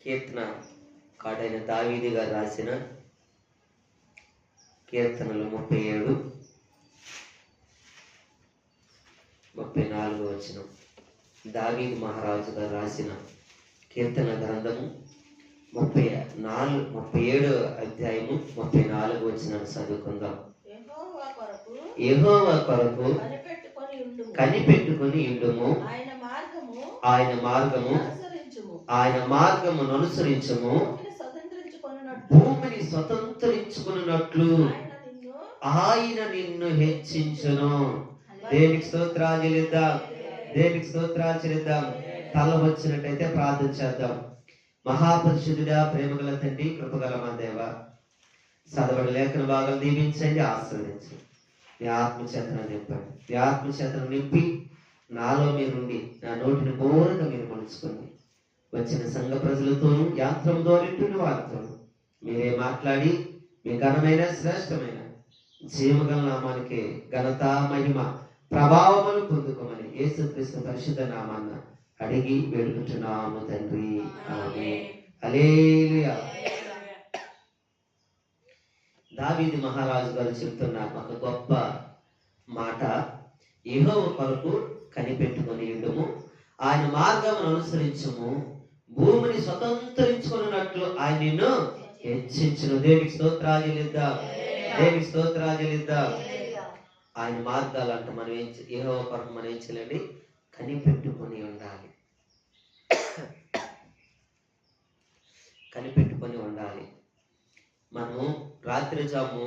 కీర్తన కాడైన దావీదు గారు రాసిన కీర్తనలు 37, 34 వచనం. దావీదు మహారాజు గారు రాసిన కీర్తన గ్రంథము 37 అధ్యాయము 34 వచనాన్ని చదువుకుందాం. యెహోవా కొరకు కనిపెట్టుకొని ఉండుము, ఆయన మార్గము అనుసరించుము, భూమిని స్వతంత్రించుకున్నట్లు ఆయన నిన్ను హెచ్చించును. దేవునికి స్తోత్రాలు చెల్లిద్దాం, దేవునికి స్తోత్రాలు చెల్లిద్దాం. తల వచ్చినట్టయితే ప్రార్థన చేద్దాం. మహాపరిశుద్ధుడా, ప్రేమగల తండ్రి, కృపగల మా దేవ, చదవడి లేఖన భాగాలు దీవించండి, ఆశీర్వదించండి. మీ ఆత్మచేతను నింపండి. మీ ఆత్మచేతను నింపి నాలో మీరుండి నా నోటిని బోరగా మీరు మలుచుకోండి. వచ్చిన సంఘ ప్రజలతోనూ యాంత్రం ద్వారా వారితోనూ మీరే మాట్లాడి మీ ఘనమైన శ్రేష్టమైన జీవగల నామానికి ఘనత మహిమ ప్రభావములు పొందుకోమని యేసుక్రీస్తు పరిశుద్ధ నామాన్న అడిగి వేడుకుంటున్నాము తండ్రి, ఆమేన్. హల్లెలూయా. దావీదు మహారాజు గారు చెప్తున్న ఒక గొప్ప మాట, యెహోవా కొరకు కనిపెట్టుకొని ఉండుము, ఆయన మార్గమును అనుసరించుము, భూమిని స్వతంత్రించుకున్నట్లు ఆయన నిన్ను హెచ్చించును. దేవునికి స్తోత్రాలు చెల్లిద్దాం, దేవునికి స్తోత్రాలు చెల్లిద్దాం. ఆయన మార్గాలు అంటే మనం యెహోవా కొరకు మనం ఏం చేయాలండి? కనిపెట్టుకొని ఉండాలి, కనిపెట్టుకొని ఉండాలి. మనము రాత్రి జాము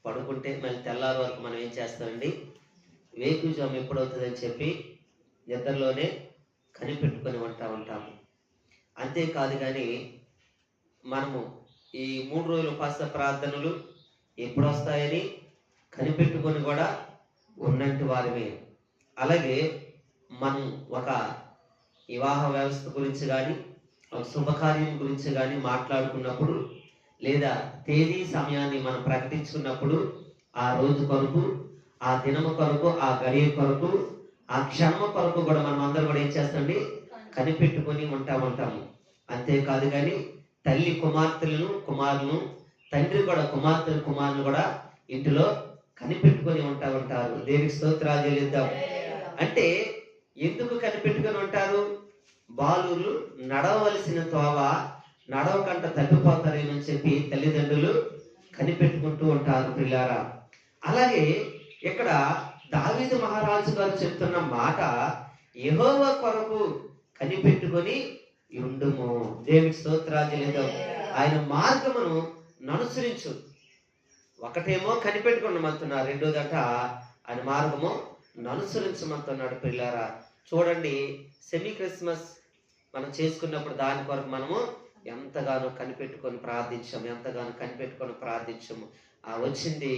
పడుకుంటే మళ్ళీ తెల్లారి వరకు మనం ఏం చేస్తామండి? వేకు జాము ఎప్పుడవుతుందని చెప్పి నిద్రలోనే కనిపెట్టుకొని ఉంటాము. అంతేకాదు కానీ మనము ఈ 3 రోజుల ఉపవాస ప్రార్థనలు ఎప్పుడు వస్తాయని కనిపెట్టుకొని కూడా ఉన్నట్టు వారమే. అలాగే మనం ఒక వివాహ వ్యవస్థ గురించి కానీ ఒక శుభకార్యం గురించి కానీ మాట్లాడుకున్నప్పుడు, లేదా తేదీ సమయాన్ని మనం ప్రకటించుకున్నప్పుడు, ఆ రోజు కొరకు, ఆ దినము కొరకు, ఆ గడియ కొరకు, ఆ క్షణము కొరకు కూడా మనం అందరూ కూడా ఏం చేస్తామండి? కనిపెట్టుకొని ఉంటాము. అంతేకాదు కానీ తల్లి కుమారులను, తండ్రి కూడా కుమారులను కూడా ఇంటిలో కనిపెట్టుకొని ఉంటారు. దేవునికి స్తోత్రాలు చెల్లిద్దాం. అంటే ఎందుకు కనిపెట్టుకొని ఉంటారు? బాలురు నడవలసిన తోవ నడవకంట తప్పిపోతారేమని చెప్పి తల్లిదండ్రులు కనిపెట్టుకుంటూ ఉంటారు పిల్లారా. అలాగే ఇక్కడ దావీదు మహారాజు గారు చెప్తున్న మాట, యెహోవా కొరకు కనిపెట్టుకొని ఉండుము. దేవునికి స్తోత్రాలు చెల్లిద్దాం. ఆయన మార్గమును అనుసరించు. ఒకటేమో కనిపెట్టుకున్నామంటున్నారు, రెండోదట ఆయన మార్గము అనుసరించమంటున్నాడు పిల్లారా. చూడండి, సెమీ క్రిస్మస్ మనం చేసుకున్నప్పుడు దాని కొరకు మనము ఎంతగానో కనిపెట్టుకొని ప్రార్థించాము. వచ్చింది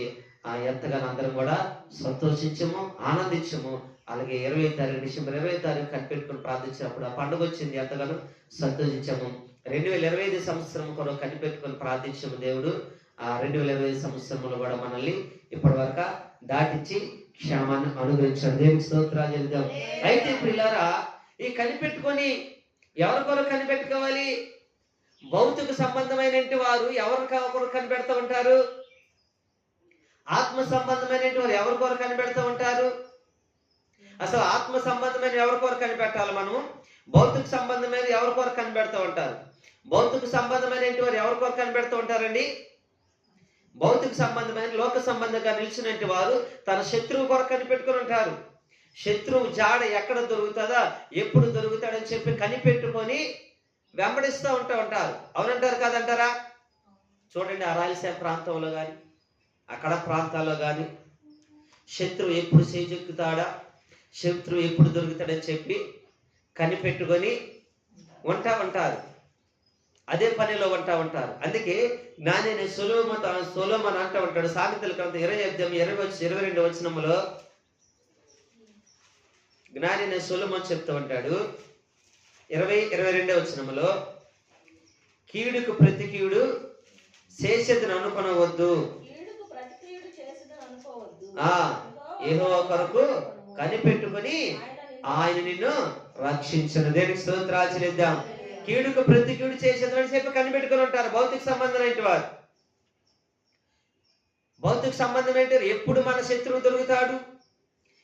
ఎంతగానో అందరం కూడా సంతోషించము, ఆనందించము. అలాగే 20వ తారీఖు, డిసెంబర్ 20వ తారీఖు కనిపెట్టుకొని ప్రార్థించినప్పుడు ఆ పండుగ వచ్చింది, ఎంతగానో సంతోషించాము. 2025 సంవత్సరం కొరకు కనిపెట్టుకొని ప్రార్థించాము. దేవుడు ఆ 2025 సంవత్సరంలో కూడా మనల్ని ఇప్పటి వరకు దాటించి క్షేమాన్ని అనుగ్రహించాడు. దేవునికి స్తోత్రాలు చెల్లిద్దాం. అయితే పిల్లారా, ఈ కనిపెట్టుకొని ఎవరి కొరకు కనిపెట్టుకోవాలి? భౌతిక సంబంధమైన వారు ఎవరి కొరకు కనిపెడుతూ ఉంటారు? ఆత్మ సంబంధమైన వారు ఎవరి కొరకు కనిపెడుతూ ఉంటారు? అసలు ఆత్మ సంబంధమైన ఎవరి కొరకు కనిపెట్టాలి? మనము భౌతిక సంబంధమైన ఎవరి కొరకు కనిపెడుతూ ఉంటారు? భౌతిక సంబంధమైన వారు ఎవరి కొరకు కనిపెడుతూ ఉంటారండి? భౌతిక సంబంధమైన లోక సంబంధంగా నిలిచినట్టు వారు తన శత్రువు కొరకు కనిపెట్టుకుని ఉంటారు. శత్రువు జాడ ఎక్కడ దొరుకుతుందా, ఎప్పుడు దొరుకుతాడని చెప్పి కనిపెట్టుకొని వెంబడిస్తూ ఉంటారు. అవునంటారు కాదంటారా? చూడండి, ఆ రాయలసీమ ప్రాంతంలో కానీ అక్కడ ప్రాంతాల్లో కానీ శత్రువు ఎప్పుడు చేజెక్కుతాడా, శత్రువు ఎప్పుడు దొరుకుతాడని చెప్పి కనిపెట్టుకొని ఉంటారు. అదే పనిలో ఉంటారు. అందుకే జ్ఞాని సొలొమోను అంటూ ఉంటాడు, సామెతల గ్రంథం 22 వచనములో జ్ఞాని సొలొమోను చెప్తూ ఉంటాడు, 22 వచనములో, కీడుకు ప్రతి కీడు చేసేదని అనుకొనవద్దు, యెహోవా కొరకు కనిపెట్టుకొని ఆయన నిన్ను రక్షించును. దేవునికి స్తోత్రాలు చెల్లిద్దాం. కీడుకు ప్రతి కీడు చేసేదని చెప్పి కనిపెట్టుకుని ఉంటారు భౌతిక సంబంధమైన వారు. భౌతిక సంబంధం ఏంటి? ఎప్పుడు మన శత్రువు దొరుకుతాడు,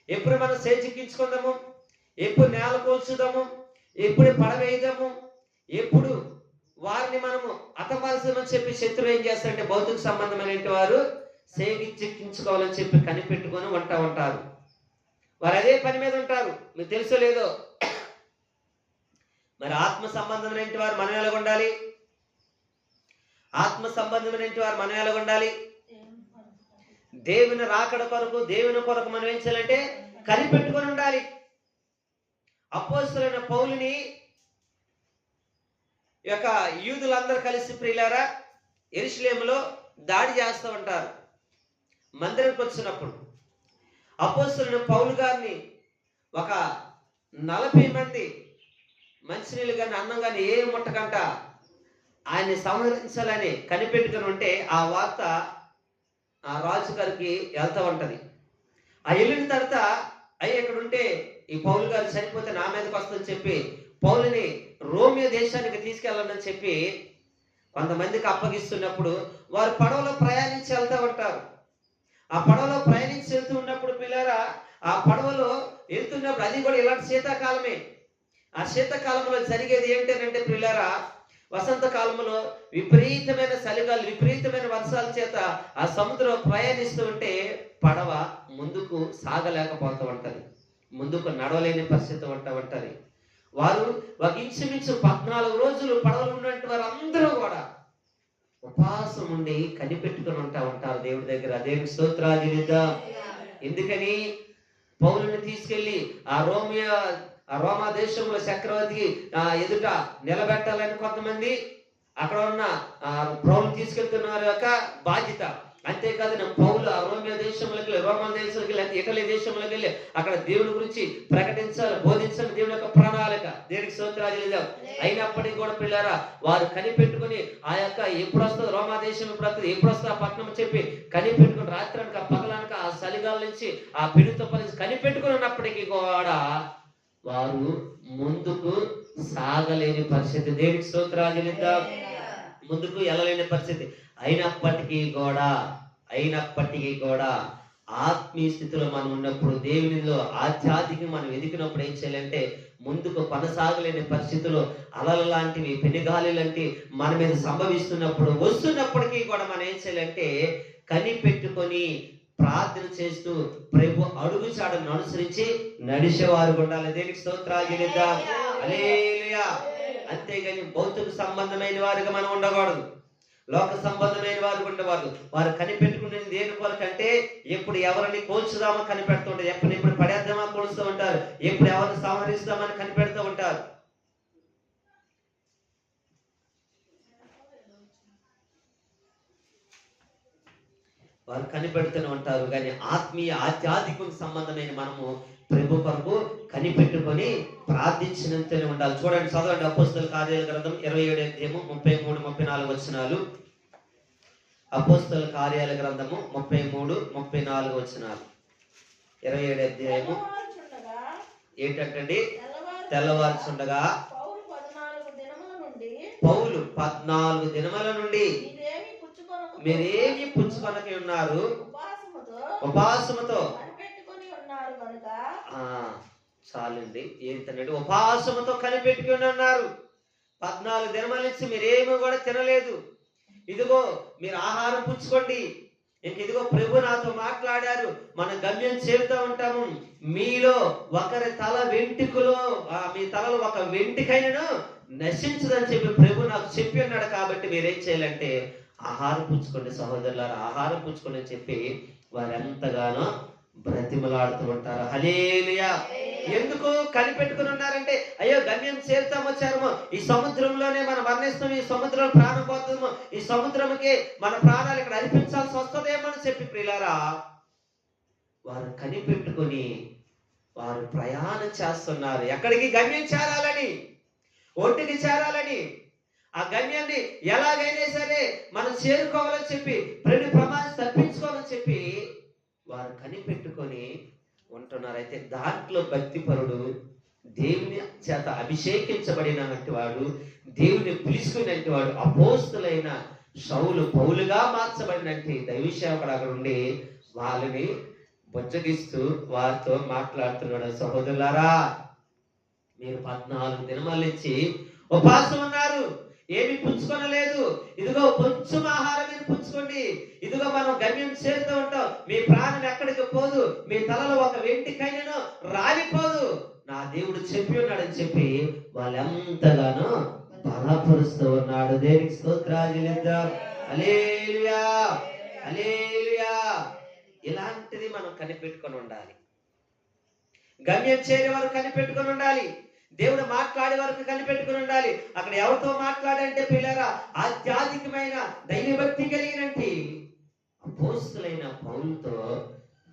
ఎప్పుడు మనం చేజిక్కించుకుందాము, ఎప్పుడు నేల కోల్చుదాము, ఎప్పుడు పడవేయదాము, ఎప్పుడు వారిని మనము హతమార్చమని చెప్పి శత్రువు ఏం చేస్తారంటే భౌతిక సంబంధమైన వారు చేజిక్కించుకోవాలని చెప్పి కనిపెట్టుకొని ఉంటారు. వారు అదే పని మీద ఉంటారు. మీకు తెలుసో లేదో, మరి ఆత్మ సంబంధమైన వారు మనం ఎలా ఉండాలి? ఆత్మ సంబంధమైన వారు మనం ఎలా ఉండాలి? దేవుని రాకడ కొరకు, దేవుని కొరకు మనం ఏం చేయాలంటే కనిపెట్టుకొని ఉండాలి. అపోస్తలుడైన పౌలుని యొక్క యూదులందరూ కలిసి ప్రియులారా యెరూషలేములో దాడి చేస్తూ ఉంటారు. మందిరంకి వచ్చినప్పుడు అపోస్తలుడైన పౌలు గారిని ఒక 40 మంది మంచినీళ్ళు కానీ అన్నం కానీ ఏ ముట్టకంట ఆయన్ని సంహరించాలని కనిపెట్టుకుని ఉంటే ఆ వార్త ఆ రాజు గారికి వెళ్తూ ఉంటది. ఆ వెళ్ళిన తర్వాత అయ్యి ఇక్కడ ఉంటే ఈ పౌలు గారు చనిపోతే నా మీదకి వస్తుందని చెప్పి పౌలుని రోమియో దేశానికి తీసుకెళ్ళాలని చెప్పి కొంతమందికి అప్పగిస్తున్నప్పుడు వారు పడవలో ప్రయాణించి వెళ్తూ ఉంటారు. ఆ పడవలో ప్రయాణించి వెళ్తూ ఉన్నప్పుడు పిల్లరా ఆ పడవలో వెళ్తున్నప్పుడు అది కూడా ఇలాంటి శీతాకాలమే. ఆ శీతాకాలంలో జరిగేది ఏంటంటే పిల్లరా వసంతకాలంలో విపరీతమైన చలిగాలు, విపరీతమైన వర్షాల చేత ఆ సముద్రం ప్రయాణిస్తూ ఉంటే పడవ ముందుకు సాగలేకపోతూ ఉంటది, ముందుకు నడవలేని పరిస్థితి ఉంటది. వారు ఒక ఇంచుమించు 14 రోజులు పడవలు ఉన్నట్టు వారు అందరూ కూడా ఉపవాసం ఉండి కనిపెట్టుకుని ఉంటారు దేవుడి దగ్గర. దేవుని స్తోత్రాలు చెల్లిద్దాం. ఎందుకని పౌలుని తీసుకెళ్లి ఆ రోమా దేశంలో చక్రవర్తికి ఎదుట నిలబెట్టాలని కొంతమంది అక్కడ ఉన్న పౌలు తీసుకెళ్తున్న యొక్క బాధ్యత. అంతేకాదు పౌలు ఆ రోమియో దేశంలోకి వెళ్ళి, రోమా దేశంలోకి వెళ్ళి, ఇటలీ దేశంలోకి వెళ్ళి అక్కడ దేవుని గురించి ప్రకటించాలి, బోధించాలి, దేవుని యొక్క ప్రణాళిక. దేవునికి స్తోత్రాలు చెల్లిద్దాం. అయినప్పటికీ కూడా పిల్లారా వారు కనిపెట్టుకుని ఆ యొక్క ఎప్పుడు వస్తుంది రోమా దేశం, ఎప్పుడు వస్తుంది ఆ పట్టణం చెప్పి కనిపెట్టుకుని రాత్రనక పగలనక ఆ చలిగాల నుంచి ఆ పిడుతో పరిస్థితి కనిపెట్టుకుని ఉన్నప్పటికీ కూడా వారు ముందుకు సాగలేని పరిస్థితి. దేవునికి స్తోత్రాలు చెల్లిద్దాం. ముందుకు వెళ్ళలేని పరిస్థితి. అయినప్పటికీ కూడా ఆత్మీయ స్థితిలో మనం ఉన్నప్పుడు, దేవునిలో ఆధ్యాత్మికంగా మనం ఎదిగినప్పుడు ఏం చేయాలంటే ముందుకు కొనసాగలేని పరిస్థితుల్లో అలల లాంటివి, పెనుగాలి లాంటివి మన మీద సంభవిస్తున్నప్పుడు, వస్తున్నప్పటికీ కూడా మనం ఏం చేయాలంటే కనిపెట్టుకొని ప్రార్థన చేస్తూ ప్రభు అడుగు చాడను అనుసరించి నడిచేవారు ఉండాలి. దేనికి స్తోత్రాలు చెల్లిద్దాం. హల్లెలూయా. అంతేగాని భౌతిక సంబంధమైన వారిగా మనం ఉండకూడదు, లోక సంబంధమైన వారు ఉండేవారు. వారు కనిపెట్టుకునేది దేని కొరకంటే ఎప్పుడు ఎవరిని కోల్చుదామో కనిపెడుతూ ఉంటారు, ఎప్పుడు పడేద్దామా కోల్స్తూ ఉంటారు, ఎప్పుడు ఎవరిని సంహరిస్తామని కనిపెడుతూ ఉంటారు. వారు కనిపెడుతూనే ఉంటారు. కానీ ఆధ్యాత్మిక సంబంధమైన మనము ప్రభు కొరకు కనిపెట్టుకొని ప్రార్థించినంతనే ఉండాలి. చూడండి, చదవండి అపోస్తలుల కార్యాల గ్రంథం 27వ అధ్యాయము 33-34 వచనాలు. అపోస్తలుల కార్యాల గ్రంథము 33-34 వచనాలు. 27వ అధ్యాయము ఏంటంటే తెల్లవారుచుండగా పౌలు 14 దినముల నుండి మీరేమి పుచ్చుకొనకి ఉన్నారు, ఉపవాసముతో. చాలండి. ఏంటంటే ఉపవాసముతో కనిపెట్టుకుని ఉన్నారు. 14 దినముల నుంచి మీరేమీ కూడా తినలేదు. ఇదిగో మీరు ఆహారం పుచ్చుకోండి. ఇదిగో ప్రభు నాతో మాట్లాడారు, మన గమ్యం చేరుతూ ఉంటాము. మీలో ఒకరి తల వెంట్రుకలో మీ తలలో ఒక వెంట్రుకైనను నశించదని చెప్పి ప్రభు నాకు చెప్పి ఉన్నాడు. కాబట్టి మీరేం చేయాలంటే ఆహారం పుచ్చుకోండి సహోదరులారా, ఆహారం పుచ్చుకోండి అని చెప్పి వారు ఎంతగానో బ్రతిమలాడుతూ ఉంటారు. హల్లెలూయా. ఎందుకు కనిపెట్టుకుని ఉన్నారంటే అయ్యో గమ్యం చేరుతాం వచ్చాము, ఈ సముద్రంలోనే మనం మరణిస్తాం, ఈ సముద్రంలో ప్రాణం పోతాము, ఈ సముద్రంకి మన ప్రాణాలు ఇక్కడ అర్పించాల్సి వస్తుందేమో అని చెప్పి ప్రియులారా వారు కనిపెట్టుకుని వారు ప్రయాణం చేస్తున్నారు. ఎక్కడికి? గమ్యం చేరాలని, ఒంటికి చేరాలని. ఆ గమ్యాన్ని ఎలాగైనా సరే మనం చేరుకోవాలని చెప్పి, ప్రతి ప్రమాదం తప్పించుకోవాలని చెప్పి వారు కనిపెట్టుకొని ఉంటున్నారు. అయితే దాంట్లో భక్తిపరుడు దేవుని చేత అభిషేకించబడినటువంటి వాడు, దేవుని పిలుచుకున్నటువంటి వాడు, అపోస్తులైన సౌలు పౌలుగా మార్చబడినట్టు దైవ సేవకుడు అక్కడ ఉండి వాళ్ళని బుజ్జగిస్తూ వారితో మాట్లాడుతున్నాడు. సహోదరులారా, మీరు 14 దినముల నుంచి ఉపవాసం ఉన్నారు, ఏమి పుచ్చుకొనలేదు. ఇదిగో కొంచెం ఆహారం మీరు పుచ్చుకోండి. ఇదిగో మనం గమ్యం చేరుతూ ఉంటాం. మీ ప్రాణం ఎక్కడికి పోదు, మీ తలలో ఒక వెంటికైనను రాలిపోదు, నా దేవుడు చెప్పి ఉన్నాడని చెప్పి వాళ్ళెంతగానో బలపరుస్తూ ఉన్నాడు. దేనికి స్తోత్రాలు చెల్లిద్దాం. హల్లెలూయా, హల్లెలూయా. ఇలాంటిది మనం కనిపెట్టుకొని ఉండాలి. గమ్యం చేరే వరకు కనిపెట్టుకొని ఉండాలి. దేవుడు మాట్లాడే వరకు కనిపెట్టుకుని ఉండాలి. అక్కడ ఎవరితో మాట్లాడంటే పిల్లరా, ఆధ్యాత్మికమైన దైవభక్తి కలిగినట్టి అపోస్తులైన పౌలుతో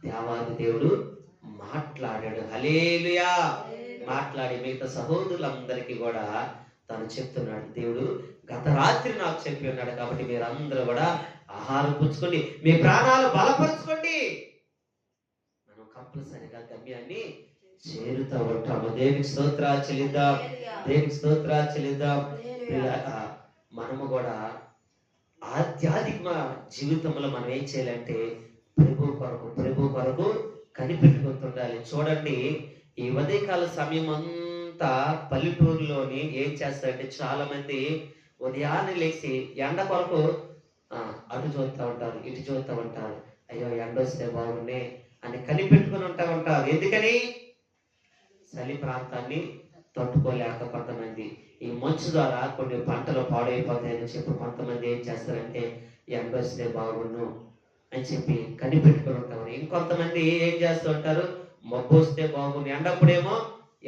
దేవాది దేవుడు మాట్లాడాడు. హల్లెలూయా. మాట్లాడి మిగతా సహోదరులందరికీ కూడా తను చెప్తున్నాడు, దేవుడు గత రాత్రి నాకు చెప్పి ఉన్నాడు, కాబట్టి మీరందరూ కూడా ఆహారం పుచ్చుకోండి, మీ ప్రాణాలు బలపరుచుకోండి, మనం కంపల్సరిగా గమ్యాన్ని చేరుతూ ఉంటాము. దేవునికి స్తోత్రాలు చెల్లిద్దాం, దేవునికి స్తోత్రాలు చెల్లిద్దాం. మనము కూడా ఆధ్యాత్మిక జీవితంలో మనం ఏం చేయాలంటే ప్రభు కొరకు కనిపెట్టుకుంటుండాలి. చూడండి, ఈ ఉదయకాల సమయం అంతా పల్లెటూరులోని ఏం చేస్తారంటే చాలా మంది ఉదయాన్నే లేచి ఎండ కొరకు అటు చూస్తూ ఉంటారు, ఇటు చూస్తూ ఉంటారు. అయ్యో ఎండ వస్తే బాగుండే అని కనిపెట్టుకుని ఉంటారు. ఎందుకని? చలి ప్రాంతాన్ని తట్టుకోలేక కొంతమంది, ఈ మంచు ద్వారా కొన్ని పంటలు పాడైపోతాయని చెప్పి కొంతమంది ఏం చేస్తారంటే ఎండ వస్తే బాగుండు అని చెప్పి కనిపెట్టుకుని ఉంటారు. ఇంకొంతమంది ఏం చేస్తూ ఉంటారు, మబ్బు వస్తే బాగుండు, ఎండప్పుడేమో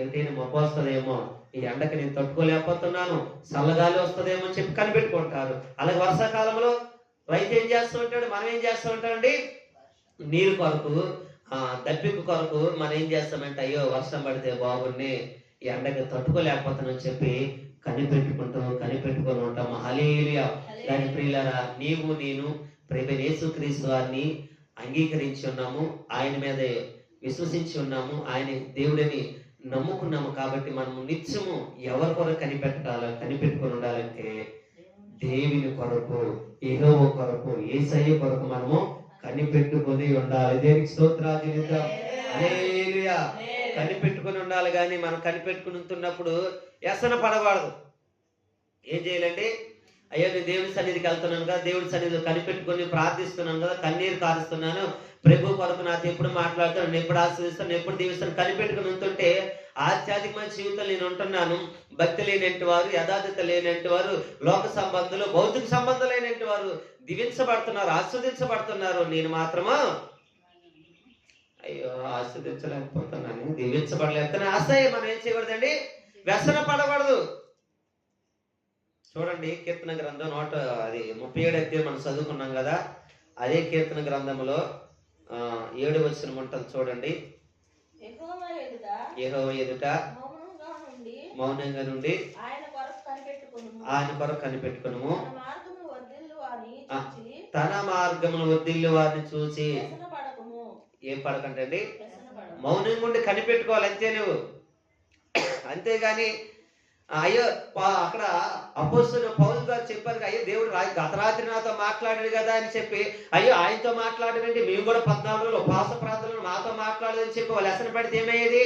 ఏంటైనా మబ్బు వస్తుందేమో, ఈ ఎండకి నేను తట్టుకోలేకపోతున్నాను, చల్లగాలి వస్తుందేమో అని చెప్పి కనిపెట్టుకుంటారు. అలాగే వర్షాకాలంలో రైతు ఏం చేస్తూ ఉంటాడు, మనం ఏం చేస్తూ ఉంటామండి, నీరు కొరకు దప్పిక కొరకు మనం ఏం చేస్తామంటే అయ్యో వర్షం పడితే బాగుండి, ఈ ఎండకి తట్టుకోలేకపోతానని చెప్పి కనిపెట్టుకొని ఉంటాము. హల్లెలూయా. దాని ప్రియులారా, నీవు నేను ప్రభువైన యేసుక్రీస్తు వారిని అంగీకరించి ఉన్నాము, ఆయన మీద విశ్వసించి ఉన్నాము, ఆయన దేవుడిని నమ్ముకున్నాము. కాబట్టి మనము నిత్యము ఎవరి కొరకు కనిపెట్టుకొని ఉండాలంటే దేవుని కొరకు, యెహోవా కొరకు, యేసయ్య కొరకు మనము కనిపెట్టుకొని ఉండాలి. దేనికి స్తోత్రాలు చెల్లిద్దాం. హల్లెలూయా. కనిపెట్టుకొని ఉండాలి. కానీ మనం కనిపెట్టుకుని ఉంటున్నప్పుడు వ్యసన పడకూడదు. ఏం చేయాలండి, అయ్యో నేను దేవుడి సన్నిధికి వెళ్తున్నాను కదా, దేవుడి సన్నిధిలో కనిపెట్టుకొని ప్రార్థిస్తున్నాను కదా, కన్నీరు కారుస్తున్నాను, ప్రభు కొరకు నాతో ఎప్పుడు మాట్లాడుతాను, నేను ఎప్పుడు ఆశీర్వదిస్తాను, నేను ఎప్పుడు దీవిస్తాను, కనిపెట్టుకుని ఉంటుంటే ఆధ్యాత్మికమైన జీవితం నేను ఉంటున్నాను. భక్తి లేనంటి వారు, యథార్థత లేనంటి వారు, లోక సంబంధులు, భౌతిక సంబంధం లేనంటి వారు దీవించబడుతున్నారు, ఆస్వాదించబడుతున్నారు. నేను మాత్రమా అయ్యో ఆస్వాదించలేకపోతున్నాను, దీవించబడలేకపోతున్నా. అసహ్యం. మనం ఏం చేయకూడదండి, వ్యసన పడకూడదు. చూడండి, కీర్తన గ్రంథం 37 అధ్యాయం మనం చదువుకున్నాం కదా, అదే కీర్తన గ్రంథంలో 7వ వచనం ఉంటుంది చూడండి. యెహోవా ఎదుట మౌనంగా నుండి ఆయన కొరకు కనిపెట్టుకొనుము, తన మార్గమును వర్ధిల్లు వారిని చూసి ఏం పడకండి, మౌనంగా ఉండి కనిపెట్టుకోవాలి అంతే నువ్వు. అంతేగాని అయ్యో అక్కడ అపోస్తలుడు పౌలు గారు చెప్పారు, అయ్యో దేవుడు గత రాత్రి నాతో మాట్లాడాడు కదా అని చెప్పి, అయ్యో ఆయనతో మాట్లాడమండి, మేము కూడా 14 రోజులు ఉపవాస ప్రార్థనలు మాతో మాట్లాడదని చెప్పి వాళ్ళు వ్యసన పడితే ఏమయ్యేది,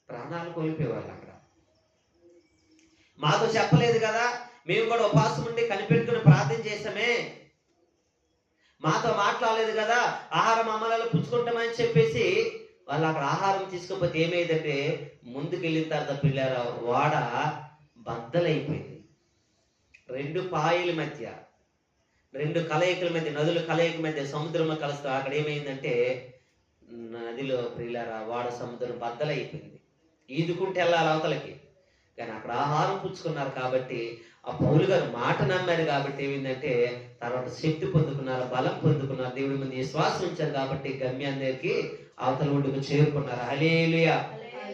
ప్రాణాలు కోల్పోయేవాళ్ళు. అక్కడ మాతో చెప్పలేదు కదా, మేము కూడా ఉపవాసం ఉండి కనిపెట్టుకుని ప్రార్థన చేసామే, మాతో మాట్లాడలేదు కదా, ఆహారం అమలలో పుచ్చుకుంటామని చెప్పేసి వాళ్ళు అక్కడ ఆహారం తీసుకోకపోతే ఏమైందంటే ముందుకు వెళ్ళిన తర్వాత పిల్లరా వాడ బద్దలైపోయింది. 2 పాయల మధ్య, 2 కలయికల మధ్య, నదుల కలయిక మధ్య సముద్రంలో కలుస్తా అక్కడ ఏమైందంటే నదిలో పిల్లరా వాడ సముద్రం బద్దలైపోయింది. ఈదుకుంటే వెళ్ళాలి అవతలకి, కానీ అక్కడ ఆహారం పుచ్చుకున్నారు కాబట్టి, ఆ పౌలు గారు మాట నమ్మారు కాబట్టి ఏమైందంటే తర్వాత శక్తి పొందుకున్నారు, బలం పొందుకున్నారు, దేవుడి మీద విశ్వాసం ఉంచారు కాబట్టి గమ్యాన్ని దగ్గరికి అవతల ఒడ్డుకు చేరుకున్నారు. హల్లెలూయా.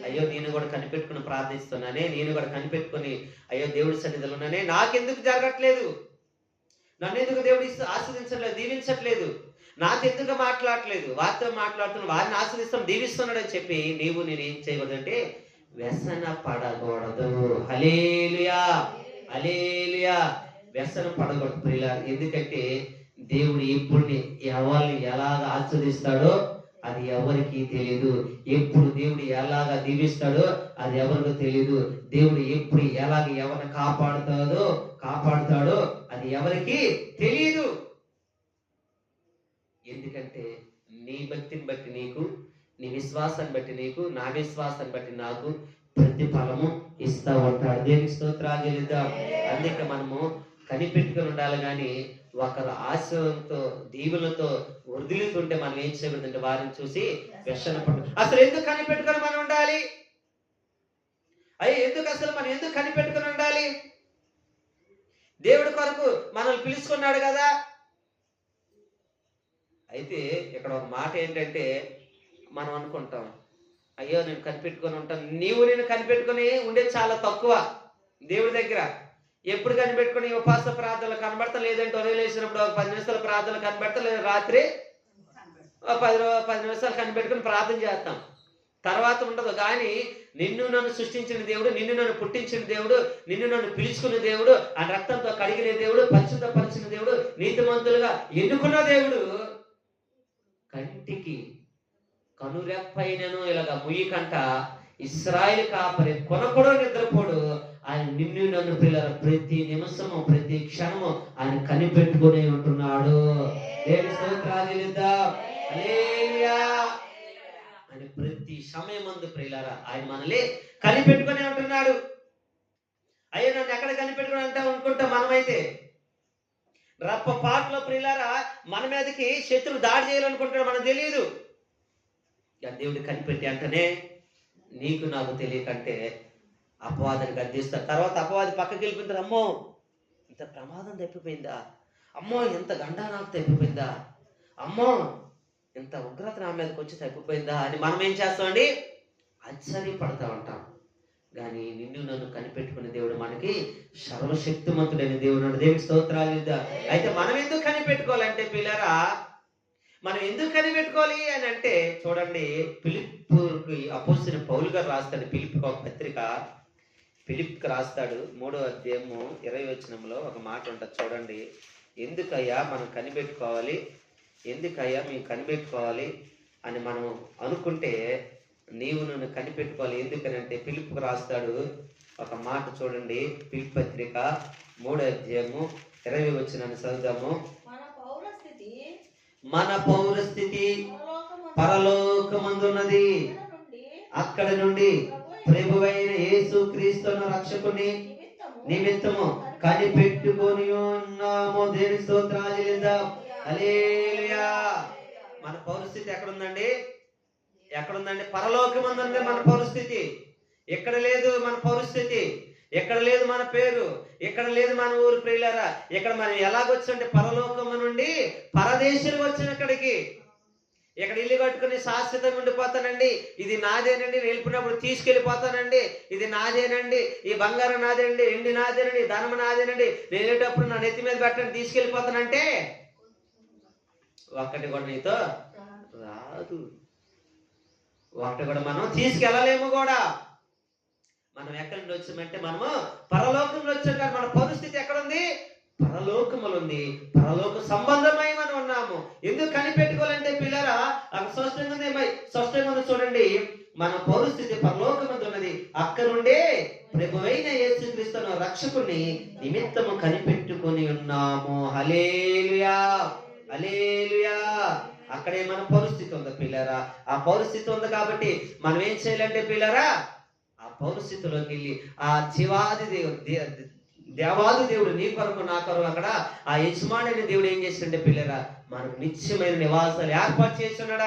అయ్యో నేను కూడా కనిపెట్టుకుని ప్రార్థిస్తున్నానే, నేను కూడా కనిపెట్టుకుని అయ్యో దేవుడి సన్నిధిలో ఉన్నానే, నాకెందుకు జరగట్లేదు, నన్ను ఎందుకు దేవుడు ఆశీర్వదించట్లేదు, దీవించట్లేదు, నాతో ఎందుకు మాట్లాడట్లేదు, వారితో మాట్లాడుతున్నా, వారిని ఆశ్రయిస్తాం, దీవిస్తున్నాడు అని చెప్పి నీవు నేను ఏం చేయకూడదంటే వ్యసన పడకూడదు. హల్లెలూయా, హల్లెలూయా. వ్యసన పడకూడదు ప్రియులారా. ఎందుకంటే దేవుడు ఎప్పుడు ఎవరిని ఎలాగ ఆశ్రదిస్తాడో అది ఎవరికి తెలియదు. ఎప్పుడు దేవుడు ఎలాగ దీవిస్తాడో అది ఎవరికి తెలియదు. దేవుడు ఎప్పుడు ఎలాగ ఎవరిని కాపాడుతాడో అది ఎవరికి తెలియదు. ఎందుకంటే నీ భక్తిని బట్టి నీకు, నీ విశ్వాసాన్ని బట్టి నీకు, నా విశ్వాసాన్ని బట్టి నాకు ప్రతిఫలము ఇస్తా ఉంటాడు. దేనికి స్తోత్రాలు చెల్లిద్దాం. అందుకే మనము కనిపెట్టుకుని ఉండాలి. కానీ ఒకరు ఆశ్రయంతో దీవులతో వదిలితుంటే మనం ఏం చేయకూడదంటే వారిని చూసి వ్యసన పడు. అసలు ఎందుకు కనిపెట్టుకొని మనం ఉండాలి? ఎందుకు అసలు మనం ఎందుకు కనిపెట్టుకుని ఉండాలి? దేవుడి కొరకు మనల్ని పిలుచుకున్నాడు కదా. అయితే ఇక్కడ ఒక మాట ఏంటంటే మనం అనుకుంటాం, అయ్యో నేను కనిపెట్టుకొని ఉంటాను. నేను కనిపెట్టుకుని ఉండేది చాలా తక్కువ దేవుడి దగ్గర. ఎప్పుడు కనిపెట్టుకుని ఉపవాస ప్రార్థనలు కనబడతా, లేదంటే వదిలేసినప్పుడు ఒక 10 నిమిషాల ప్రార్థనలు కనబడతా, లేదా రాత్రి 10 నిమిషాలు కనిపెట్టుకుని ప్రార్థన చేస్తాం, తర్వాత ఉండదు. కానీ నిన్ను నన్ను సృష్టించిన దేవుడు, నిన్ను నన్ను పుట్టించిన దేవుడు, నిన్ను నన్ను పిలుచుకున్న దేవుడు, ఆ రక్తంతో కడిగిన దేవుడు, పరిశుద్ధపరిచిన దేవుడు, నీతిమంతులుగా ఎన్నుకున్న దేవుడు కంటికి కనురెప్పైనను ఇలాగ ముయ్యకంట ఇశ్రాయేలు కాపరి కొనకూడో నిద్రపోడు ఆయన నిన్ను నన్ను పిల్లల ప్రతి నిమిషము ప్రతి క్షణము ఆయన కనిపెట్టుకుని ఉంటున్నాడు. దేవుని స్తోత్రాలు చెల్లిద్దాం. హల్లెలూయా. ఆయన ప్రతి సమయమందు ప్రియులారా ఆయన మనల్ని కనిపెట్టుకుని ఉంటున్నాడు. అయ్యో నన్ను ఎక్కడ కనిపెట్టుకుని అంటాం అనుకుంటాం మనమైతే. రప్ప పాటలో ప్రియులారా మన మీదకి శత్రువు దాడి చేయాలనుకుంటాడు, మనకు తెలియదు. దేవుడు కనిపెట్టి అంటనే నీకు నాకు తెలియకంటే అపవాదిని గద్దిస్తాడు. తర్వాత అపవాది పక్కకి వెళ్ళిపోతారు. అమ్మో ఇంత ప్రమాదం తప్పిపోయిందా, అమ్మో ఇంత గండా నాకు తప్పిపోయిందా, అమ్మో ఇంత ఉగ్రత నా మీదకి వచ్చి తప్పిపోయిందా అని మనం ఏం చేస్తామండి? ఆశ్చర్యపడతా ఉంటాం. కానీ నిన్ను నన్ను కనిపెట్టుకునే దేవుడు మనకి సర్వశక్తిమంతుడైన దేవుడు. దేవుడికి స్తోత్రాలు. అయితే మనం ఎందుకు కనిపెట్టుకోవాలంటే పిల్లరా, మనం ఎందుకు కనిపెట్టుకోవాలి అని అంటే చూడండి, ఫిలిప్పుకి అపోస్తలుడైన పౌలు గారు రాస్తాడు. ఫిలిప్కి ఒక పత్రిక, ఫిలిప్కి రాస్తాడు 3వ అధ్యాయము 20వ వచనంలో ఒక మాట ఉంటుంది చూడండి. ఎందుకయ్యా మనం కనిపెట్టుకోవాలి, ఎందుకయ్యా మేము కనిపెట్టుకోవాలి అని మనం అనుకుంటే నీవు నన్ను కనిపెట్టుకోవాలి. ఎందుకనంటే ఫిలిప్కి రాస్తాడు ఒక మాట చూడండి. ఫిలిప్ పత్రిక 3వ అధ్యాయము 20వ వచనాన్ని చదువుదాము. మన పౌరస్థితి పరలోకమందున్నది, అక్కడ నుండి ప్రభువైన యేసు క్రీస్తును రక్షకుని నిమిత్తము కనిపెట్టుకొని ఉన్నాము. దేవుని స్తోత్రాలు చెల్లిద్దాం. హల్లెలూయా. మన పౌరస్థితి ఎక్కడుందండి? ఎక్కడుందండి? పరలోకమందుంది మన పౌరస్థితి. ఎక్కడ లేదు మన పౌరస్థితి, ఎక్కడ లేదు మన పేరు, ఎక్కడ లేదు మన ఊరు ప్రియులారా. ఇక్కడ మనం ఎలాగొచ్చంటే పరలోకము నుండి పరదేశులు వచ్చిన ఇక్కడికి. ఇక్కడ ఇల్లు కట్టుకుని శాశ్వతంగా ఉండిపోతానండి, ఇది నాదేనండి, వెళ్ళిపోయినప్పుడు తీసుకెళ్ళిపోతానండి, ఇది నాదేనండి, ఈ బంగారం నాదేనండి, ఎండి నాదేనండి, ధనం నాదేనండి, నేను వెళ్ళేటప్పుడు నా నెత్తి మీద పెట్టండి తీసుకెళ్ళిపోతానంటే ఒక్కటి కూడా నీతో రాదు. ఒకటి కూడా మనం తీసుకెళ్ళలేము కూడా. మనం ఎక్కడి నుండి వచ్చామంటే మనము పరలోకంలో వచ్చాం. కానీ మన పరిస్థితి ఎక్కడుంది? పరలోకములు ఉంది. పరలోక సంబంధమై మనం ఉన్నాము. ఎందుకు కనిపెట్టుకోవాలంటే పిల్లరా అక్కడ స్పష్టంగా ఉంది చూడండి. మన పరిస్థితి పరలోకమందు ఉన్నది, అక్కడ నుండే ప్రభువైన యేసుక్రీస్తును రక్షకుని నిమిత్తము కనిపెట్టుకొని ఉన్నాము. హల్లెలూయా, హల్లెలూయా. అక్కడే మన పరిస్థితి ఉంది పిల్లరా. ఆ పరిస్థితి ఉంది కాబట్టి మనం ఏం చేయాలంటే పిల్లరా ఆ పౌరస్థితిలోకి వెళ్ళి ఆ జీవాది దేవాది దేవుడు నీ కొరకు నా కొరకు అక్కడ ఆ యజమాని దేవుడు ఏం చేసిండే పిల్లరా మనకు నిత్యమైన నివాసాలు ఏర్పాటు చేస్తున్నాడు.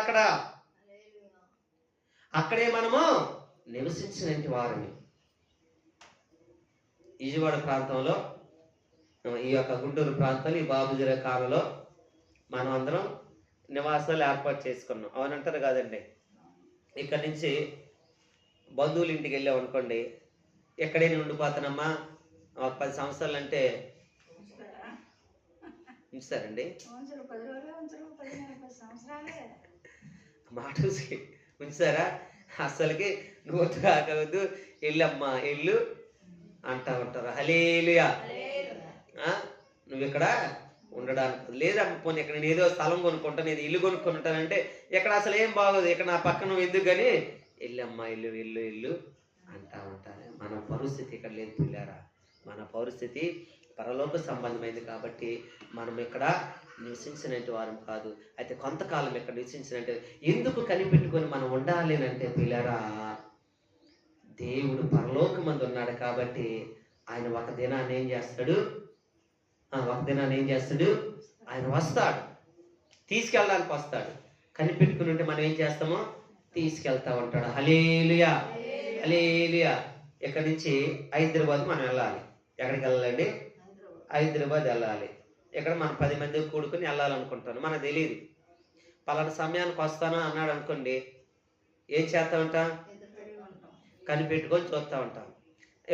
అక్కడే మనము నివసించినటువంటి వారిని విజయవాడ ప్రాంతంలో, ఈ యొక్క గుంటూరు ప్రాంతంలో, ఈ బాబుజీర కాలంలో మనం అందరం నివాసాలు ఏర్పాటు చేసుకున్నాం. అవునంటారు కాదండి. ఇక్కడి నుంచి బంధువుల ఇంటికి వెళ్ళాం అనుకోండి, ఎక్కడైనా ఉండిపోతానమ్మా 10 సంవత్సరాలు అంటే ఉంచుతారండి. మాట ఉంచారా? అస్సలకి నువ్వు కాకవద్దు, ఎల్లమ్మా ఎల్లు అంటా ఉంటారు. హల్లెలూయా. నువ్వు ఇక్కడ ఉండడానికి లేదమ్మ, పోనీ ఇక్కడ నేను ఏదో స్థలం కొనుక్కుంటాను, నేను ఇల్లు కొనుక్కుంటానంటే ఇక్కడ అసలు ఏం బాగోదు, ఇక్కడ నా పక్కన నువ్వు ఎందుకు కానీ ఎల్లమ్మా ఇల్లు ఇల్లు ఇల్లు అంటా ఉంటారు. మన పరిస్థితి ఇక్కడ లేదు పిల్లారా. మన పరిస్థితి పరలోక సంబంధమైంది కాబట్టి మనం ఇక్కడ నివసించినట్టు వారం కాదు. అయితే కొంతకాలం ఇక్కడ నివసించినట్టు ఎందుకు కనిపెట్టుకొని మనం ఉండాలి అంటే పిల్లరా, దేవుడు పరలోకమందు ఉన్నాడు కాబట్టి ఆయన ఒక దినాన్ని ఏం చేస్తాడు, ఆయన వస్తాడు, తీసుకెళ్ళడానికి వస్తాడు. కనిపెట్టుకుని ఉంటే మనం ఏం చేస్తామో తీసుకెళ్తా ఉంటాడు. హల్లెలూయా హల్లెలూయా. ఇక్కడి నుంచి హైదరాబాద్ మనం వెళ్ళాలి. ఎక్కడికి వెళ్ళాలండి? హైదరాబాద్ వెళ్ళాలి. ఇక్కడ మనం 10 మంది కూడుకుని వెళ్ళాలనుకుంటాను, మనకు తెలియదు. పలానా సమయానికి వస్తాను అన్నాడు అనుకోండి, ఏం చేస్తా ఉంటాం? కనిపెట్టుకొని చూస్తూ ఉంటాం.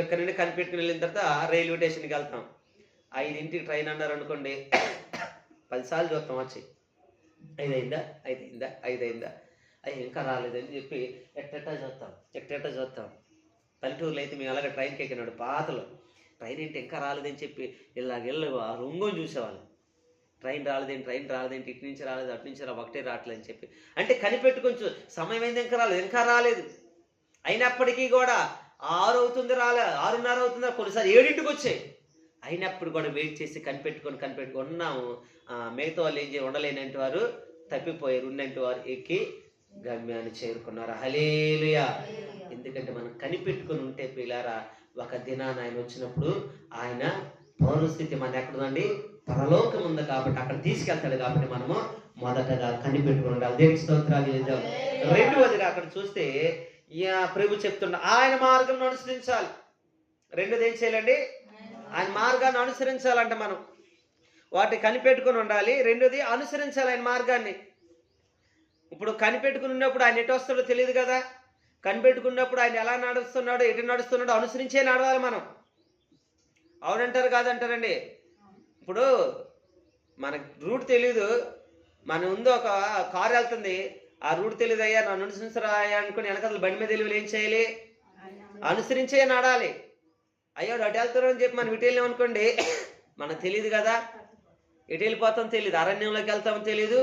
ఇక్కడ నుండి కనిపెట్టుకుని వెళ్ళిన తర్వాత రైల్వే స్టేషన్కి వెళ్తాం. 5ంటికి ట్రైన్ అన్నారు అనుకోండి, 10 సార్లు చూస్తాం వచ్చి 5 అయిందా అయ్యి ఇంకా రాలేదని చెప్పి ఎట్టెట్టా చూస్తాం. పల్లెటూరులో అయితే మేము అలాగే ట్రైన్కి ఎక్కినాడు, పాతలు ట్రైన్ ఏంటి ఇంకా రాలేదని చెప్పి ఇలాగెళ్ళి ఆ రొంగోని చూసేవాళ్ళు. ట్రైన్ రాలేదేంటి, ఇటు నుంచి రాలేదు, అటు నుంచి ఒకటే రావట్లేదు అని చెప్పి. అంటే కనిపెట్టుకొని సమయం అయింది, ఇంకా రాలేదు. అయినప్పటికీ కూడా 6 అవుతుంది, 6:30 అవుతుందా, కొన్నిసారి 7ంటికి వచ్చాయి. అయినప్పుడు కూడా వెయిట్ చేసి కనిపెట్టుకొని ఉన్నాము. మిగతా వాళ్ళు ఏం ఉండలేనంటి వారు తప్పిపోయారు, ఉన్నంటి వారు ఎక్కి గమ్యాన్ని చేరుకున్నారు. హల్లెలూయా. ఎందుకంటే మనం కనిపెట్టుకొని ఉంటే పిల్లారా, ఒక దినాన్ని ఆయన వచ్చినప్పుడు ఆయన పౌరస్థితి మన ఎక్కడుందండి? పరలోకం ఉంది కాబట్టి అక్కడ తీసుకెళ్తాడు. కాబట్టి మనము మొదటగా కనిపెట్టుకుని ఉండాలి. దేవునికి స్తోత్రాలు చేద్దాం. రెండవదిగా అక్కడ చూస్తే ప్రభు చెప్తున్నా ఆయన మార్గం అనుసరించాలి. రెండోది ఏం చేయాలండి? ఆయన మార్గాన్ని అనుసరించాలంటే మనం వాటిని కనిపెట్టుకుని ఉండాలి. రెండోది అనుసరించాలి ఆయన మార్గాన్ని. ఇప్పుడు కనిపెట్టుకుని ఉన్నప్పుడు ఆయన ఎటు వస్తాడో తెలియదు కదా. కనిపెట్టుకున్నప్పుడు ఆయన ఎలా నడుస్తున్నాడో, ఎటు నడుస్తున్నాడో అనుసరించే నడవాలి మనం. అవునంటారు కాదంటారండి? ఇప్పుడు మనకు రూట్ తెలీదు, మన ముందు ఒక కారు వెళ్తుంది, ఆ రూట్ తెలియదు, అయ్యా నన్ను అనుసరించరా అనుకుని వెనకాల బండి మీద తెలియదు, ఏం చేయాలి? అనుసరించే నడాలి. అయ్యో అటు వెళ్తారు అని చెప్పి మనం ఇటు వెళ్ళాం అనుకోండి, మనకు తెలియదు కదా, ఎటు వెళ్ళిపోతాం తెలియదు. అరణ్యంలోకి వెళ్తాం తెలియదు,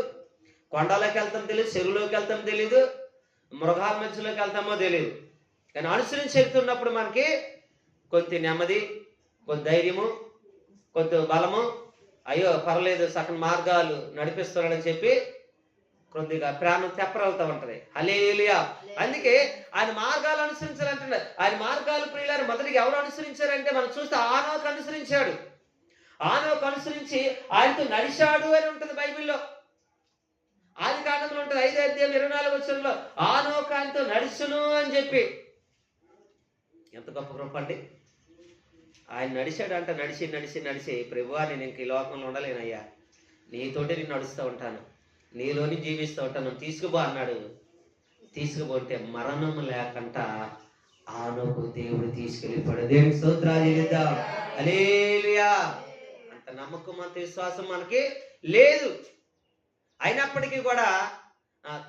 కొండలోకి వెళ్తాం తెలియదు, చెరువులోకి వెళ్తాం తెలియదు, మృగాల మధ్యలోకి వెళ్తామో తెలియదు. కానీ అనుసరించి వెళ్తున్నప్పుడు మనకి కొద్ది నెమ్మది, కొద్ది ధైర్యము, కొద్ది బలము, అయ్యో పర్లేదు సగం మార్గాలు నడిపిస్తున్నాడని చెప్పి కొద్దిగా ప్రాణం తెప్పరవుతూ ఉంటది. హల్లెలూయా. అందుకే ఆయన మార్గాలు అనుసరించాలంటున్నారు. ఆయన మార్గాలు ప్రియులారు మొదటిగా ఎవరు అనుసరించారంటే మనం చూస్తే ఆనోకు అనుసరించాడు. ఆనోకు అనుసరించి ఆయనతో నడిచాడు అని ఉంటుంది బైబిల్లో. ఆది కాండంలో ఉంటుంది 5వ అధ్యాయం 24వ వచనంలో ఆనోకు ఆయనతో నడుచును అని చెప్పి. ఎంత గొప్ప కృప అండి. ఆయన నడిచాడంట. నడిచి ప్రభువా నేను ఇంక ఈ లోకంలో ఉండలేనయ్యా, నీతోటి నేను నడుస్తూ ఉంటాను, నీలోని జీవిస్తూ ఉంటాను, తీసుకుపో అన్నాడు. తీసుకుపోతే మరణం లేకుండా ఆనోకు దేవుడు తీసుకెళ్ళిపోయాడు. దేవునికి స్తోత్రాలు చెల్లిద్దాం. హల్లెలూయా. అంత నమ్మకం, అంత విశ్వాసం మనకి లేదు. అయినప్పటికీ కూడా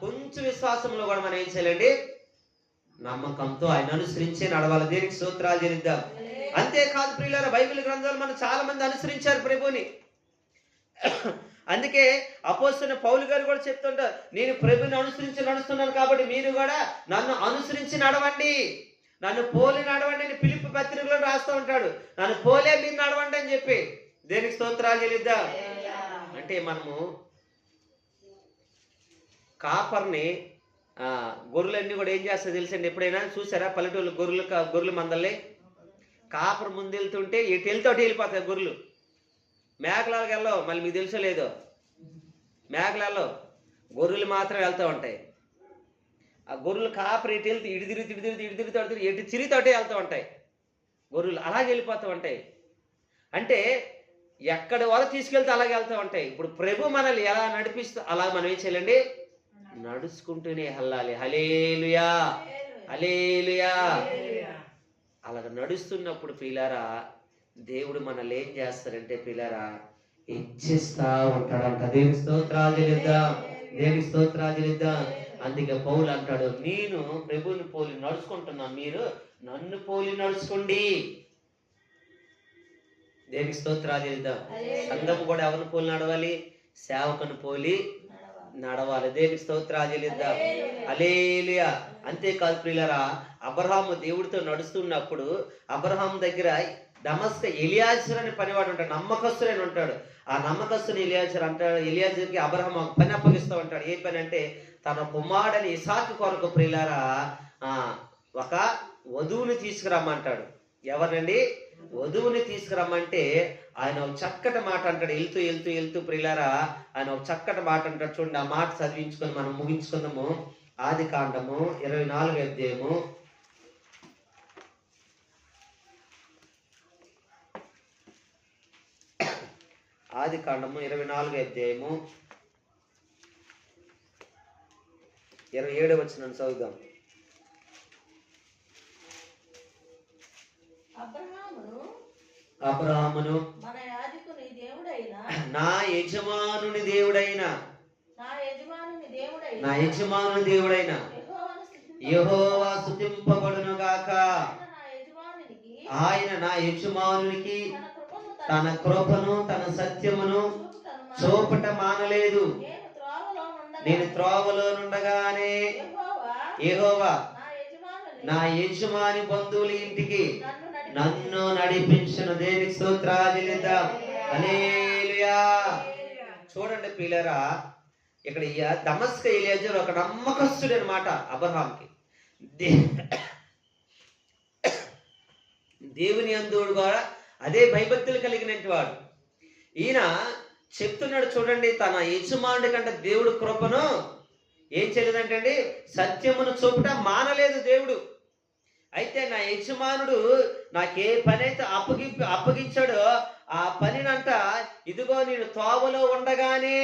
కొంచెం విశ్వాసంలో కూడా మనం ఏం చేయాలండి? నమ్మకంతో ఆయన అనుసరించే నడవాలి. దేనికి స్తోత్రాలు చెల్లిద్దాం. అంతేకాదు ప్రియులారా, బైబిల్ గ్రంథాలు మనం చాలా మంది అనుసరించారు ప్రభుని. అందుకే అపోస్తలుడైన పౌలు గారు కూడా చెప్తుంటారు, నేను ప్రభుని అనుసరించి నడుస్తున్నాను కాబట్టి మీరు కూడా నన్ను అనుసరించి నడవండి, నన్ను పోలి నడవండి అని ఫిలిప్పీ పత్రికలో రాస్తూ ఉంటాడు. నన్ను పోలే మీరు నడవండి అని చెప్పి. దేనికి స్తోత్రాలు చెల్లిద్దాం. అంటే మనము కాపర్ని గొర్రెలన్నీ కూడా ఏం చేస్తారో తెలుసండి? ఎప్పుడైనా చూసారా పల్లెటూళ్ళు గొర్రెలు మందల్ని? కాపర్ ముందు వెళ్తుంటే ఎటు వెళ్తే అటు వెళ్ళిపోతాయి గొర్రెలు. మేకలకు వెళ్ళవు. మళ్ళీ మీకు తెలుసో లేదో, మేకలలో గొర్రెలు మాత్రం వెళ్తూ ఉంటాయి. ఆ గొర్రెలు కాపర్ ఎటు వెళ్తే ఇటు తిరిగి ఎటు తిరిగితే అటే వెళ్తూ ఉంటాయి గొర్రెలు. అలాగే వెళ్ళిపోతూ ఉంటాయి. అంటే ఎక్కడి వరకు తీసుకెళ్తే అలాగే వెళ్తూ ఉంటాయి. ఇప్పుడు ప్రభు మనల్ని ఎలా నడిపిస్తూ అలా మనం ఏం చేయాలండి? నడుచుకుంటూనే వెళ్ళాలి. హల్లెలూయా హల్లెలూయా. అలాగ నడుస్తున్నప్పుడు పిల్లారా దేవుడు మనల్ని ఏం చేస్తారంటే పిల్లారా హెచ్చిస్తా ఉంటాడంట. దేవుని స్తోత్రాలు చెల్లిద్దాం. దేవునికి స్తోత్రాలు చెల్లిద్దాం. అందుకే పౌలు అంటాడు, నేను ప్రభువుని పోలి నడుచుకుంటున్నా, మీరు నన్ను పోలి నడుచుకోండి. దేవునికి స్తోత్రాలు చెల్లిద్దాం. సంఘం కూడా ఎవరిని పోలి నడవాలి? సేవకుని పోలి నడవాలి. దేవునికి స్తోత్రాలు చెల్లిద్దాం. హల్లెలూయా. అంతేకాదు ప్రియులారా, అబ్రహాము దేవుడితో నడుస్తున్నప్పుడు అబ్రహాం దగ్గర దమస్క ఎలియాజరు అనే పనివాడు ఉంటాడు, నమ్మకస్తుడని ఉంటాడు. ఆ నమ్మకస్తుని ఎలియాజరు అంటాడు, ఎలియాజర్కి అబ్రహాం ఒక పని అప్పగిస్తూ ఉంటాడు. ఏ పని అంటే, తన కుమారుడని ఇసాకు కొరకు ప్రియులారా ఒక వధువుని తీసుకురమ్మంటాడు. ఎవరినండి? వధువుని తీసుకురమ్మంటే ఆయన ఒక చక్కటి మాట అంటాడు. వెళ్తూ వెళ్తూ వెళ్తూ ప్రియులారా ఆయన ఒక చక్కటి మాట అంటాడు. చూడండి, ఆ మాట చదివించుకొని మనం ముగించుకుందాము. ఆదికాండము 24వ అధ్యాయము 27వ అధ్యాయము 27వ వచనం చదువుదాం. అబ్రహామును నా యజమానుని దేవుడైన యెహోవా స్తుతింపబడును గాక. ఆయన నా యజమానునికి తన కృపను తన సత్యమును చూపట మానలేదు. నేను త్రోవలో నుండగానే యెహోవా నా యజమాని బంధువుల ఇంటికి నన్ను నడిపించును. దేవునికి స్తోత్రాలు చెల్లిద్దాం. హల్లెలూయా. చూడండి ప్రియులారా, ఇక్కడ దమస్క ఎలియాజరు ఒక నమ్మకస్తుడు అనమాట అబ్రహాంకి. దేవుని యందు కూడా అదే భయభక్తులు కలిగినటువంటి వాడు. ఈయన చెప్తున్నాడు, చూడండి, తన యజమానుడి కంటే దేవుడు కృపను ఏం చేయలేదంటే సత్యమును చూపుట మానలేదు దేవుడు. అయితే నా యజమానుడు నాకే పని అయితే అప్పగించాడో ఆ పనినంట ఇదిగో నేను తోవలో ఉండగానే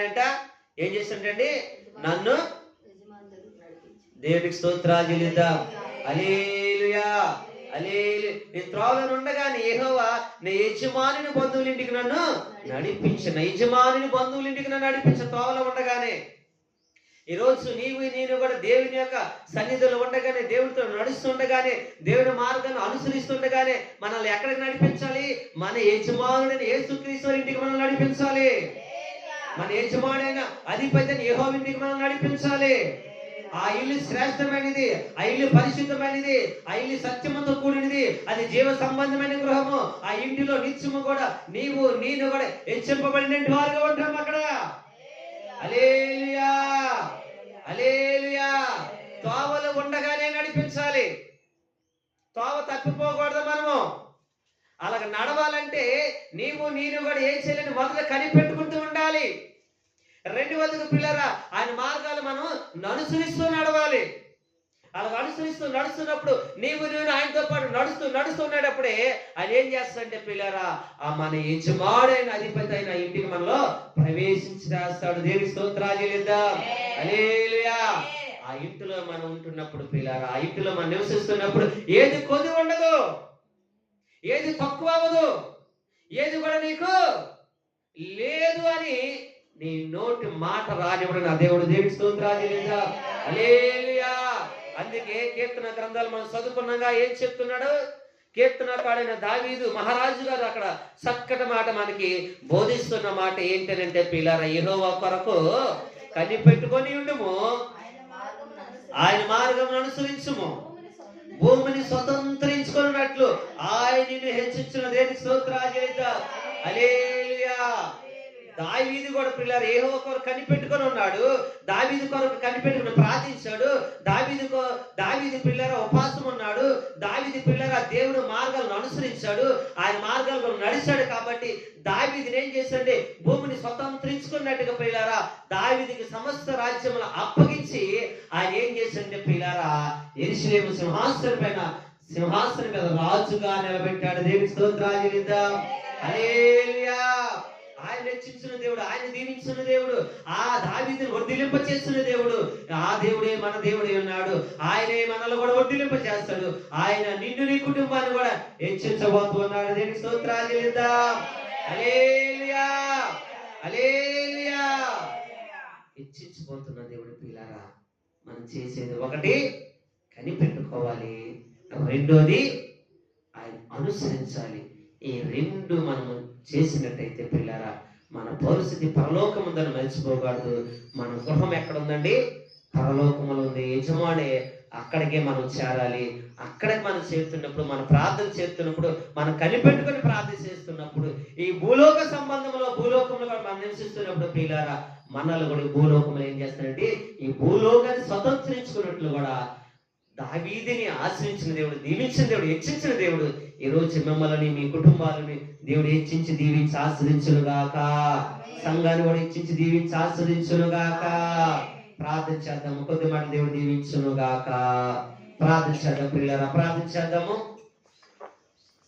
అంట ఏం చేస్తుంటండి నన్ను. దేవునికి స్తోత్రాలు చెల్లిద్దాం. హల్లెలూయా. నేను త్రోవలో ఉండగానే యెహోవా నా యజమానుని బంధువుల ఇంటికి నన్ను నడిపించు. త్రోవలో ఉండగానే. ఈరోజు నేను కూడా దేవుని యొక్క సన్నిధిలో ఉండగానే, దేవుడితో నడుస్తుండగానే, దేవుని మార్గాన్ని అనుసరిస్తుండగానే మనల్ని ఎక్కడికి నడిపించాలి? మన యజమానుడైన యేసుక్రీస్తు ఇంటికి మనల్ని నడిపించాలి. మన యజమానుడైన అధిపతి యెహోవా ఇంటికి మనల్ని నడిపించాలి. ఆ ఇల్లు శ్రేష్టమైనది, ఆ ఇల్లు పరిశుద్ధమైనది, ఆ ఇల్లు సత్యముతో కూడినది, అది జీవ సంబంధమైన గృహము. ఆ ఇంటిలో నిత్యము కూడా నేను కూడా హెచ్చింపబడిన వారుగా ఉంటాము అక్కడ. హల్లెలూయా. హల్లెలూయా. తోవలు ఉండగానే నడిపించాలి. తోవ తప్పిపోకూడదు మనము. అలాగ నడవాలంటే నేను కూడా ఏం చేయాలని మొదలు కనిపెట్టుకుంటూ ఉండాలి. రెండవదిగా పిల్లరా, ఆయన మార్గాలు మనం అనుసరిస్తూ నడవాలి. అలా నడుస్తున్నప్పుడు నేను ఆయనతో పాటు నడుస్తున్నప్పుడే ఆయన ఏం చేస్తాడంటే పిల్లరా, ఆ మన యజమానుడైన అధిపతి అయిన ఇంటికి మనలో ప్రవేశించేస్తాడు. దేవుని స్తోత్రాలు చెల్లిద్దాం. హల్లెలూయా. ఆ ఇంటిలో మనం ఉంటున్నప్పుడు పిల్లరా, ఆ ఇంటిలో మనం నివసిస్తున్నప్పుడు ఏది కొద్ది ఉండదు, ఏది తక్కువ అవ్వదు, ఏది కూడా నీకు లేదు అని నీ నోటి మాట రానివ్వడు నా దేవుడు. దేవుని స్తోత్రాలు చెల్లిద్దాం. హల్లెలూయా. అందుకే కీర్తన గ్రంథాలు మనం చదువుకున్నాగా ఏం చెప్తున్నాడు? కీర్తనకాడైన దావీదు మహారాజు గారు అక్కడ చక్కటి మాట మనకి బోధిస్తున్న మాట ఏంటంటే పిల్లరా, యెహోవా కొరకు కనిపెట్టుకొని ఉండుము, ఆయన మార్గం అనుసరించుము, భూమిని స్వతంత్రించుకున్నట్లు ఆయనను హెచ్చించిన. దేవునికి స్తోత్రాలు చెల్లిద్దాం. హల్లెలూయా. దావీదు కూడా పిల్లలు యెహోవా కొరకు కనిపెట్టుకొని ఉన్నాడు. దావీదు కొరకు కనిపెట్టుకుని ప్రార్థించాడు. దావీదు పిల్లల ఉపాసం ఉన్నాడు. దావీదు పిల్లల దేవుడు మార్గాలను అనుసరించాడు. ఆయన మార్గాలను నడిచాడు. కాబట్టి దావీదుని ఏం చేశాడంటే భూమిని స్వతంత్రించుకున్నట్టుగా పిల్లరా దావీదుకి సమస్త రాజ్యములను అప్పగించి ఆయన ఏం చేశాడంటే పిల్లరా యెరూషలేము సింహాసనం మీద రాజుగా నిలబెట్టాడు. దేవునికి స్తోత్రాలు చెల్లిద్దాం. హల్లెలూయా. ఆయన రక్షించిన దేవుడు, ఆయన దీవించిన దేవుడు, ఆ దావీదుని వర్ధిలింప చేస్తున్న దేవుడు, ఆ దేవుడే మన దేవుడే ఉన్నాడు. ఆయనే మనల్ని కూడా వర్ధిలింప చేస్తాడు. ఆయన నిన్ను నీ కుటుంబాన్ని కూడా హెచ్చించబోతున్నాడు. దేవునికి స్తోత్రాలు చెల్లిద్దాం. హల్లెలూయా. హల్లెలూయా. హెచ్చించిపోతున్న దేవుడి పిల్లారా, మనం చేసేది ఒకటి కనిపెట్టుకోవాలి, రెండోది ఆయన అనుసరించాలి. ఈ రెండు మనము చేసినట్టయితే పిల్లారా, మన పరిస్థితి పరలోకముందని మర్చిపోకూడదు. మన గృహం ఎక్కడ ఉందండి? పరలోకములో ఉంది. యజమాని అక్కడికే మనం చేరాలి. అక్కడికి మనం చేరుతున్నప్పుడు, మన ప్రార్థన చేస్తున్నప్పుడు, మనం కనిపెట్టుకొని ప్రార్థన చేస్తున్నప్పుడు, ఈ భూలోక సంబంధంలో భూలోకంలో మనం నివసిస్తున్నప్పుడు పిల్లారా, మనల్ని కూడా భూలోకంలో ఏం చేస్తారంటే ఈ భూలోకాన్ని స్వతంత్రించుకున్నట్లు కూడా దావీదుని ఆశ్రయించిన దేవుడు, దీవించిన దేవుడు, హెచ్చించిన దేవుడు ఈ రోజు మిమ్మల్ని, మీ కుటుంబాలని దేవుడు హెచ్చించి దీవించి ఆశ్రయించునుగాక. సంఘాన్ని కూడా హెచ్చించి దీవించి ఆశ్రయించునుగాక. ప్రార్థన చేద్దాము. కొద్ది మాట దేవుడు దీవించునుగాక. ప్రార్థన చేద్దాం పిల్లరా, ప్రార్థన చేద్దాము.